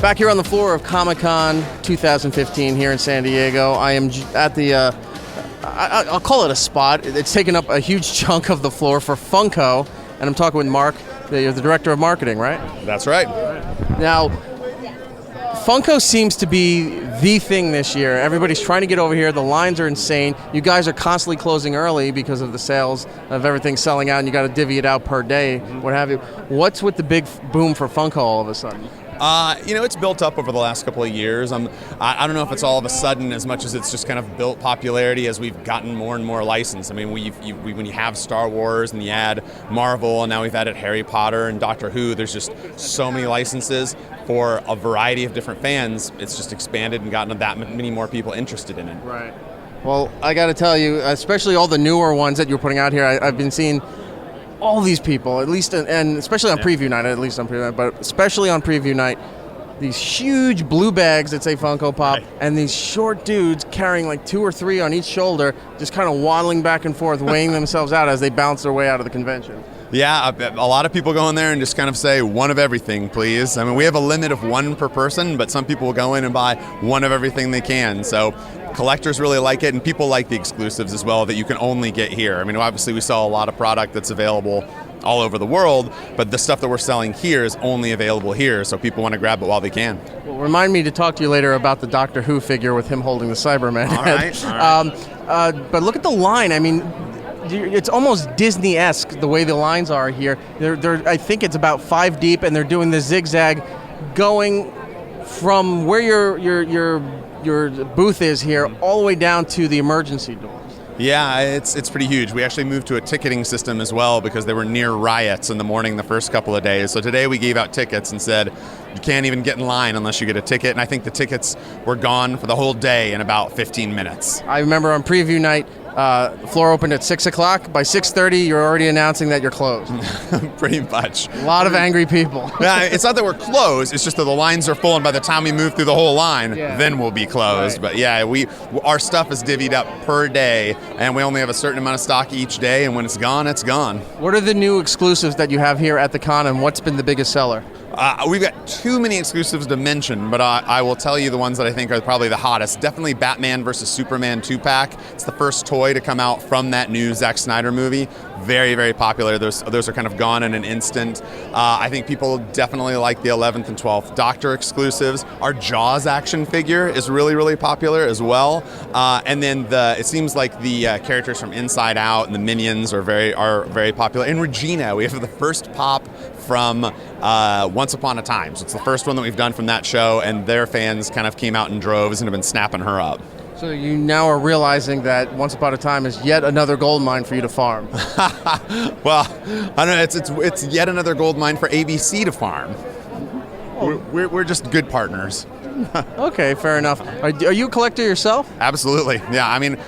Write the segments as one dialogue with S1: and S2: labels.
S1: Back here on the floor of Comic-Con 2015 here in San Diego. I am at the, I'll call it a spot. It's taken up a huge chunk of the floor for Funko, and I'm talking with Mark, the director of marketing, right?
S2: That's right.
S1: Now, Funko seems to be the thing this year. Everybody's trying to get over here. The lines are insane. You guys are constantly closing early because of the sales of everything selling out, and you got to divvy it out per day, what have you. What's with the big boom for Funko all of a sudden?
S2: It's built up over the last couple of years. I don't know if it's all of a sudden as much as it's just kind of built popularity as we've gotten more and more licensed. I mean, when you have Star Wars and you add Marvel, and now we've added Harry Potter and Doctor Who, there's just so many licenses for a variety of different fans. It's just expanded and gotten that many more people interested in it.
S1: Right. Well, I got to tell you, especially all the newer ones that you're putting out here, I've been seeing all these people, at least, and especially on preview night, but especially on preview night, these huge blue bags that say Funko Pop, and these short dudes carrying like 2 or 3 on each shoulder, just kind of waddling back and forth, weighing themselves out as they bounce their way out of the convention.
S2: Yeah, a lot of people go in there and just kind of say, one of everything, please. I mean, we have a limit of 1 per person, but some people will go in and buy 1 of everything they can. So collectors really like it, and people like the exclusives as well that you can only get here. I mean, obviously we sell a lot of product that's available all over the world, but the stuff that we're selling here is only available here, so people want to grab it while they can.
S1: Well, remind me to talk to you later about the Doctor Who figure with him holding the Cyberman head.
S2: All right.
S1: But look at the line. I mean, it's almost Disney-esque the way the lines are here. They're I think it's about 5 deep, and they're doing the zigzag going from where your booth is here all the way down to the emergency doors.
S2: Yeah, it's pretty huge. We actually moved to a ticketing system as well because they were near riots in the morning the first couple of days. So today we gave out tickets and said you can't even get in line unless you get a ticket. And I think the tickets were gone for the whole day in about 15 minutes.
S1: I remember on preview night, the floor opened at 6 o'clock. By 6:30, you're already announcing that you're closed.
S2: Pretty much.
S1: A lot of angry people.
S2: Yeah, it's not that we're closed. It's just that the lines are full, and by the time we move through the whole line, then we'll be closed. Right. But yeah, our stuff is divvied up per day, and we only have a certain amount of stock each day, and when it's gone, it's gone.
S1: What are the new exclusives that you have here at the con, and what's been the biggest seller?
S2: We've got too many exclusives to mention, but I will tell you the ones that I think are probably the hottest. Definitely Batman vs. Superman 2-pack. It's the first toy to come out from that new Zack Snyder movie. Very, very popular. Those are kind of gone in an instant. I think people definitely like the 11th and 12th Doctor exclusives. Our Jaws action figure is really, really popular as well. And then it seems like the characters from Inside Out and the Minions are very popular. And Regina, we have the first pop from Once Upon a Time. So it's the first one that we've done from that show, and their fans kind of came out in droves and have been snapping her up.
S1: So you now are realizing that Once Upon a Time is yet another gold mine for you to farm.
S2: Well, I don't know. It's yet another gold mine for ABC to farm. We're just good partners.
S1: Okay, fair enough. Are you a collector yourself?
S2: Absolutely. Yeah, I mean,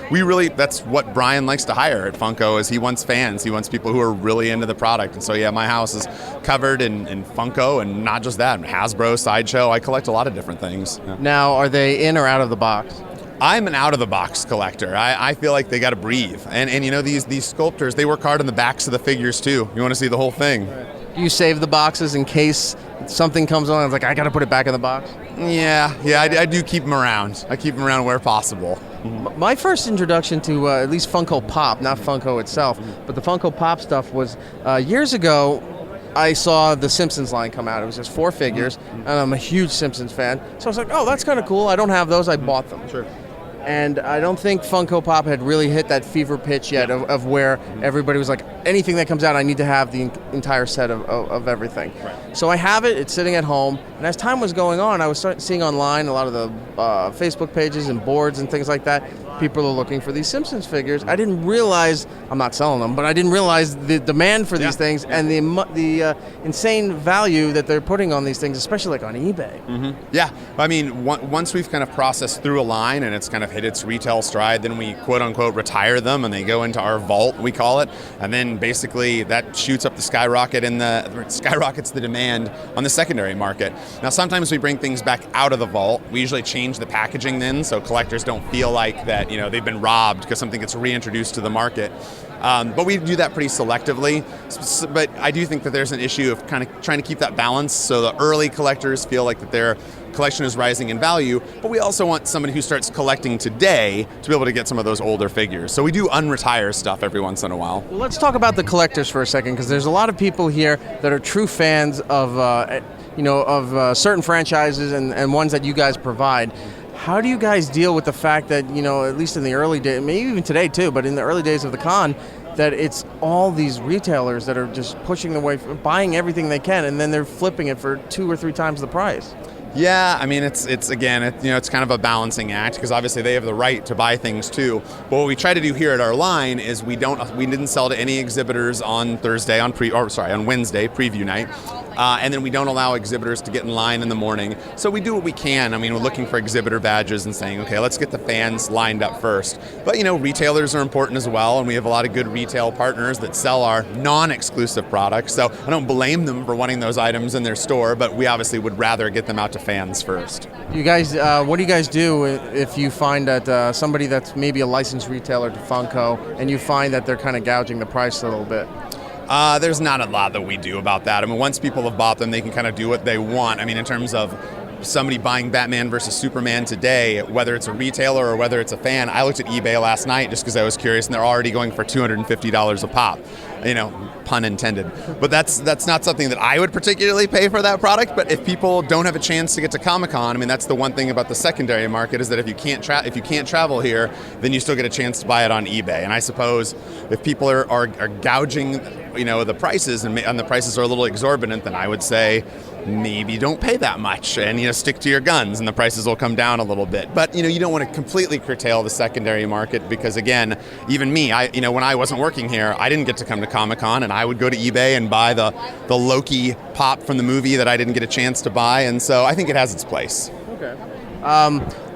S2: that's what Brian likes to hire at Funko is he wants fans. He wants people who are really into the product. And so, yeah, my house is covered in Funko, and not just that, Hasbro, Sideshow. I collect a lot of different things. Yeah.
S1: Now, are they in or out of the box?
S2: I'm an out-of-the-box collector. I feel like they got to breathe. And you know, these sculptors, they work hard on the backs of the figures, too. You want to see the whole thing.
S1: Do you save the boxes in case something comes on and it's like, I got to put it back in the box?
S2: Yeah, I do keep them around. I keep them around where possible.
S1: My first introduction to at least Funko Pop, not Funko itself, but the Funko Pop stuff was years ago. I saw the Simpsons line come out. It was just 4 figures, and I'm a huge Simpsons fan. So I was like, oh, that's kind of cool. I don't have those. I bought them.
S2: Sure.
S1: And I don't think Funko Pop had really hit that fever pitch yet of where everybody was like, anything that comes out, I need to have the entire set of everything. Right. So I have it. It's sitting at home. And as time was going on, I was seeing online a lot of the Facebook pages and boards and things like that. People are looking for these Simpsons figures. I didn't realize, I'm not selling them, but I didn't realize the demand for these things and the insane value that they're putting on these things, especially like on eBay.
S2: Mm-hmm. Yeah, I mean, once we've kind of processed through a line and it's kind of hit its retail stride, then we quote unquote retire them and they go into our vault, we call it, and then basically that shoots up the skyrockets the demand on the secondary market. Now sometimes we bring things back out of the vault. We usually change the packaging then so collectors don't feel like that they've been robbed because something gets reintroduced to the market. But we do that pretty selectively. But I do think that there's an issue of kind of trying to keep that balance so the early collectors feel like that they're collection is rising in value, but we also want somebody who starts collecting today to be able to get some of those older figures. So we do unretire stuff every once in a while.
S1: Well, let's talk about the collectors for a second, because there's a lot of people here that are true fans of certain franchises and ones that you guys provide. How do you guys deal with the fact that, at least in the early days, maybe even today too, but in the early days of the con, that it's all these retailers that are just pushing the way, buying everything they can, and then they're flipping it for 2 or 3 times the price?
S2: Yeah, I mean, it's kind of a balancing act, because obviously they have the right to buy things too. But what we try to do here at our line is we didn't sell to any exhibitors on Wednesday, preview night. And then we don't allow exhibitors to get in line in the morning. So we do what we can. I mean, we're looking for exhibitor badges and saying, okay, let's get the fans lined up first. But, retailers are important as well, and we have a lot of good retail partners that sell our non-exclusive products. So I don't blame them for wanting those items in their store, but we obviously would rather get them out to fans first.
S1: You guys, what do you guys do if you find that somebody that's maybe a licensed retailer to Funko, and you find that they're kind of gouging the price a little bit?
S2: There's not a lot that we do about that. I mean, once people have bought them, they can kind of do what they want. I mean, in terms of somebody buying Batman versus Superman today, whether it's a retailer or whether it's a fan, I looked at eBay last night just because I was curious, and they're already going for $250 a pop. Pun intended. But that's not something that I would particularly pay for that product. But if people don't have a chance to get to Comic-Con, I mean, that's the one thing about the secondary market, is that if you can't travel here, then you still get a chance to buy it on eBay. And I suppose if people are gouging, the prices, and the prices are a little exorbitant, then I would say maybe don't pay that much and stick to your guns, and the prices will come down a little bit. But you don't want to completely curtail the secondary market, because again, even me, when I wasn't working here, I didn't get to come to Comic-Con, and I would go to eBay and buy the Loki pop from the movie that I didn't get a chance to buy, and so I think it has its place.
S1: Okay.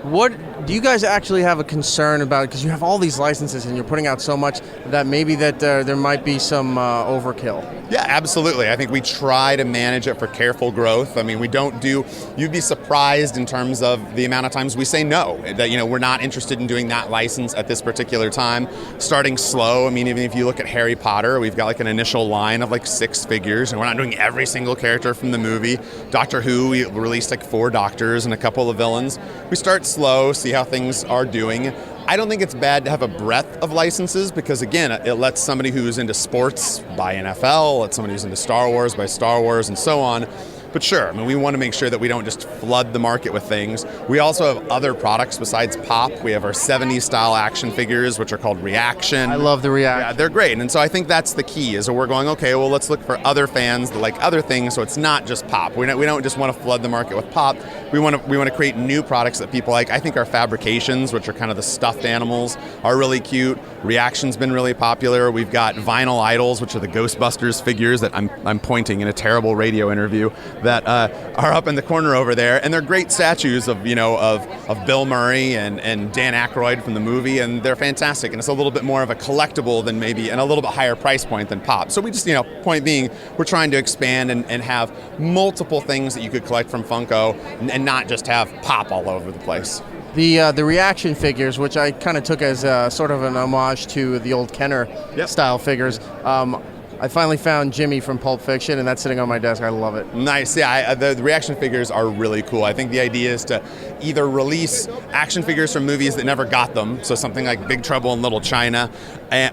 S1: What do you guys actually have a concern about? Because you have all these licenses and you're putting out so much that maybe that there might be some overkill.
S2: Yeah, absolutely. I think we try to manage it for careful growth. I mean, you'd be surprised in terms of the amount of times we say no, that, we're not interested in doing that license at this particular time. Starting slow. I mean, even if you look at Harry Potter, we've got like an initial line of like 6 figures, and we're not doing every single character from the movie. Doctor Who, we released like 4 doctors and a couple of villains. We start slow, see how things are doing. I don't think it's bad to have a breadth of licenses, because again, it lets somebody who's into sports buy NFL, lets somebody who's into Star Wars buy Star Wars, and so on. But sure, I mean, we want to make sure that we don't just flood the market with things. We also have other products besides Pop. We have our 70s style action figures, which are called Reaction.
S1: I love the Reaction.
S2: Yeah, they're great. And so I think that's the key, is that we're going, okay, well, let's look for other fans that like other things, so it's not just Pop. We don't just want to flood the market with Pop. We want to create new products that people like. I think our fabrications, which are kind of the stuffed animals, are really cute. Reaction's been really popular. We've got Vinyl Idols, which are the Ghostbusters figures that I'm pointing in a terrible radio interview, that are up in the corner over there, and they're great statues of Bill Murray and Dan Aykroyd from the movie, and they're fantastic. And it's a little bit more of a collectible than maybe, and a little bit higher price point than Pop. So we just, point being, we're trying to expand and have multiple things that you could collect from Funko, and not just have Pop all over the place.
S1: The Reaction figures, which I kind of took as sort of an homage to the old Kenner style figures. I finally found Jimmy from Pulp Fiction, and that's sitting on my desk. I love it.
S2: Nice. Yeah, the Reaction figures are really cool. I think the idea is to either release action figures from movies that never got them, so something like Big Trouble in Little China,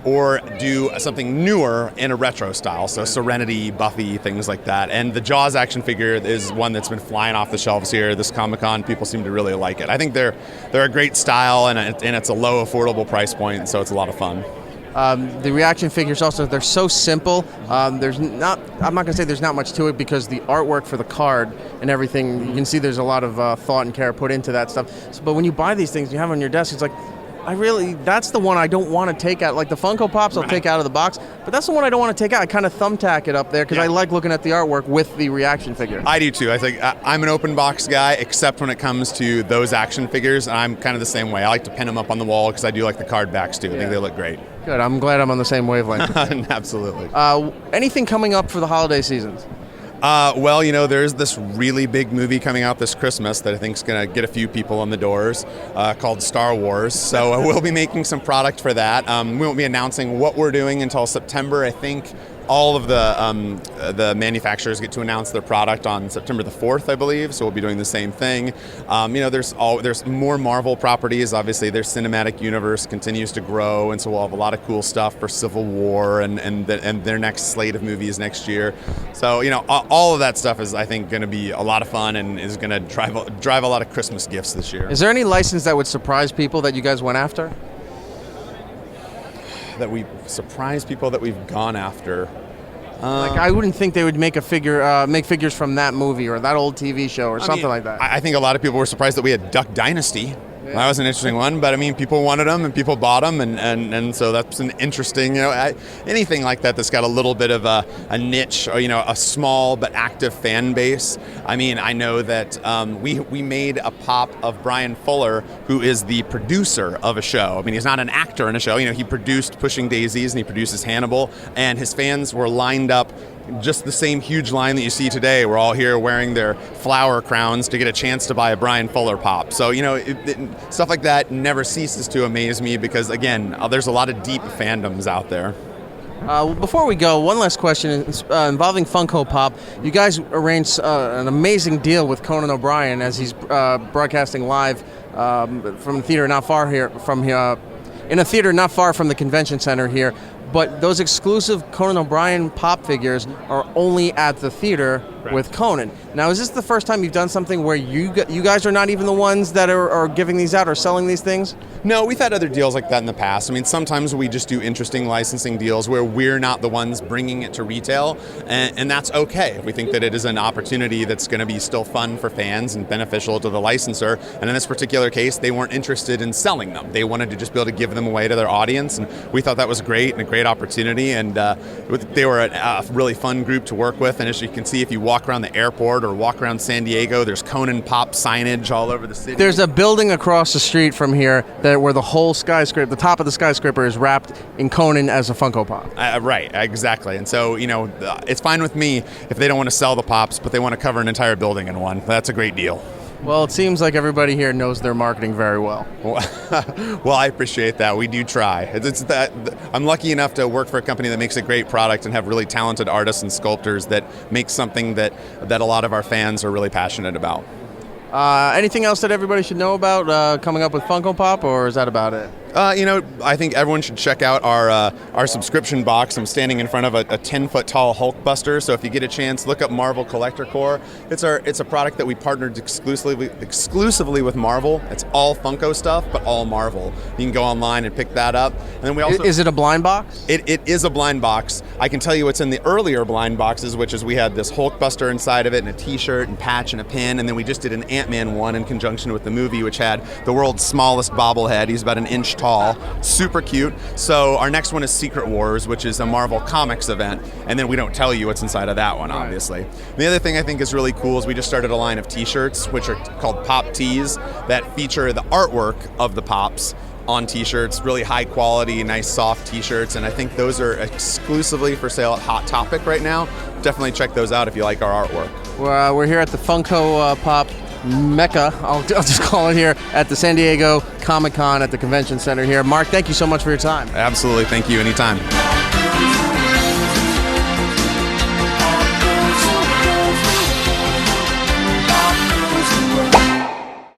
S2: or do something newer in a retro style, so Serenity, Buffy, things like that. And the Jaws action figure is one that's been flying off the shelves here this Comic-Con. People seem to really like it. I think they're a great style, and it's a low, affordable price point, so it's a lot of fun.
S1: The Reaction figures also, they're so simple. I'm not going to say there's not much to it, because the artwork for the card and everything, you can see there's a lot of thought and care put into that stuff. But when you buy these things, you have them on your desk, it's like, that's the one I don't want to take out. Like the Funko Pops, I'll take out of the box, but that's the one I don't want to take out. I kind of thumbtack it up there because I like looking at the artwork with the Reaction figure.
S2: I do too. I think I'm an open box guy, except when it comes to those action figures, and I'm kind of the same way. I like to pin them up on the wall because I do like the card backs too. I think they look great.
S1: Good. I'm glad I'm on the same wavelength.
S2: Absolutely.
S1: Anything coming up for the holiday seasons?
S2: Well, there's this really big movie coming out this Christmas that I think is going to get a few people in the doors, called Star Wars. So we'll be making some product for that. We won't be announcing what we're doing until September, I think, all of the manufacturers get to announce their product on September the 4th, I believe. So we'll be doing the same thing. There's more Marvel properties. Obviously, their cinematic universe continues to grow, and so we'll have a lot of cool stuff for Civil War and their next slate of movies next year. So all of that stuff is, I think, going to be a lot of fun and is going to drive a lot of Christmas gifts this year.
S1: Is there any license that would surprise people that you guys went after?
S2: That we surprise people that we've gone after.
S1: I wouldn't think they would make figures from that movie or that old TV show or something like that.
S2: I think a lot of people were surprised that we had Duck Dynasty. That was an interesting one, but people wanted them and people bought them, and so that's an interesting, anything like that that's got a little bit of a niche or a small but active fan base. I know that we made a pop of Brian Fuller, who is the producer of a show. He's not an actor in a show. He produced Pushing Daisies and he produces Hannibal, and his fans were lined up. Just the same huge line that you see today. We're all here wearing their flower crowns to get a chance to buy a Brian Fuller pop. So, stuff like that never ceases to amaze me because, again, there's a lot of deep fandoms out there.
S1: Before we go, one last question involving Funko Pop. You guys arranged an amazing deal with Conan O'Brien as he's broadcasting live from a theater not far in a theater not far from the convention center here. But those exclusive Conan O'Brien pop figures are only at the theater with Conan. Now, is this the first time you've done something where you guys are not even the ones that are giving these out or selling these things?
S2: No, we've had other deals like that in the past. Sometimes we just do interesting licensing deals where we're not the ones bringing it to retail, and that's okay. We think that it is an opportunity that's going to be still fun for fans and beneficial to the licensor. And in this particular case, they weren't interested in selling them. They wanted to just be able to give them away to their audience, and we thought that was great and a great opportunity. And they were a really fun group to work with. And as you can see, if you walk around the airport or walk around San Diego, there's Conan Pop signage all over the city.
S1: There's a building across the street from here where the whole skyscraper, the top of the skyscraper, is wrapped in Conan as a Funko Pop.
S2: Right, exactly. And so, it's fine with me if they don't want to sell the pops, but they want to cover an entire building in one. That's a great deal.
S1: Well, it seems like everybody here knows their marketing very well.
S2: Well, I appreciate that. We do try. It's that I'm lucky enough to work for a company that makes a great product and have really talented artists and sculptors that make something that a lot of our fans are really passionate about.
S1: Anything else that everybody should know about coming up with Funko Pop, or is that about it?
S2: I think everyone should check out our subscription box. I'm standing in front of a 10-foot tall Hulkbuster, so if you get a chance, look up Marvel Collector Core. It's a product that we partnered exclusively with Marvel. It's all Funko stuff, but all Marvel. You can go online and pick that up. And then we also
S1: is it a blind box?
S2: It is a blind box. I can tell you what's in the earlier blind boxes, which is we had this Hulkbuster inside of it and a T-shirt and patch and a pin, and then we just did an Ant-Man one in conjunction with the movie, which had the world's smallest bobblehead. He's about an inch tall. Super cute. So our next one is Secret Wars, which is a Marvel Comics event, and then we don't tell you what's inside of that one, obviously. Right. The other thing I think is really cool is we just started a line of T-shirts, which are called Pop Tees, that feature the artwork of the Pops on T-shirts, really high quality, nice soft T-shirts, and I think those are exclusively for sale at Hot Topic right now. Definitely check those out if you like our artwork.
S1: We're here at the Funko Pop Mecca, I'll just call it here, at the San Diego Comic-Con at the Convention Center here. Mark, thank you so much for your time.
S2: Absolutely, thank you, anytime.